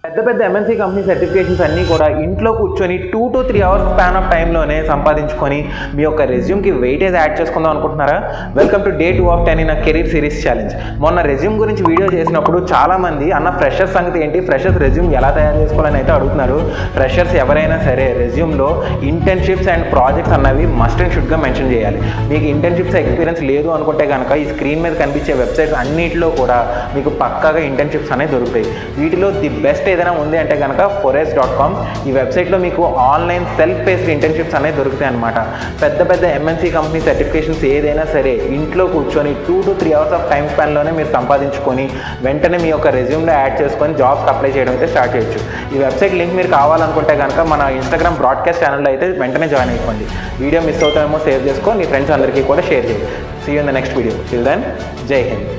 పెద్ద పెద్ద MNC company certifications అన్నీ కూడా ఇంట్లో కూర్చొని 2 to 3 అవర్స్ స్పాన్ ఆఫ్ టైంలోనే సంపాదించుకొని మీ యొక్క రెజ్యూమ్కి వెయిటేజ్ యాడ్ చేసుకుందాం అనుకుంటున్నారా? Welcome to day 2 of 10 in career series challenge. మొన్న రెజ్యూమ్ గురించి వీడియో చేసినప్పుడు చాలామంది అన్న ఫ్రెషర్స్ సంగతి ఏంటి, ఫ్రెషర్స్ రెజ్యూమ్ ఎలా తయారు చేసుకోవాలని అయితే అడుగుతున్నారు. ఫ్రెషర్స్ ఎవరైనా సరే రెజ్యూమ్లో ఇంటర్న్షిప్స్ అండ్ ప్రాజెక్ట్స్ అన్నవి మస్ట్ అండ్ షుడ్గా మెన్షన్ చేయాలి. మీకు ఇంటర్న్షిప్స్ ఎక్స్పీరియన్స్ లేదు అనుకుంటే కనుక ఈ స్క్రీన్ మీద కనిపించే వెబ్సైట్స్ అన్నింటిలో కూడా మీకు పక్కాగా ఇంటర్న్షిప్స్ అనేవి దొరుకుతాయి. వీటిలో ది బెస్ట్ ఏదైనా ఉంది అంటే కనుక forex.com. ఈ వెబ్సైట్లో మీకు ఆన్లైన్ సెల్ఫ్ బేస్డ్ ఇంటర్న్షిప్స్ అనేవి దొరుకుతాయి అనమాట. పెద్ద పెద్ద ఎంఎన్సీ కంపెనీ సర్టిఫికేషన్స్ ఏదైనా సరే ఇంట్లో కూర్చొని 2 to 3 అవర్స్ ఆఫ్ టైం స్పాన్లోనే మీరు సంపాదించుకొని వెంటనే మీ యొక్క రెజ్యూమ్లో యాడ్ చేసుకొని జాబ్స్కి అప్లై చేయడం అయితే స్టార్ట్ చేయొచ్చు. ఈ వెబ్సైట్ లింక్ మీరు కావాలనుకుంటే కనుక మన ఇన్స్టాగ్రామ్ బ్రాడ్కాస్ట్ ఛానల్లో అయితే వెంటనే జాయిన్ అయిపోండి. వీడియో మిస్ అవుతామేమో సేవ్ చేసుకో, నీ ఫ్రెండ్స్ అందరికీ కూడా షేర్ చేయండి. See you in the next video. Till then, Jai Hind.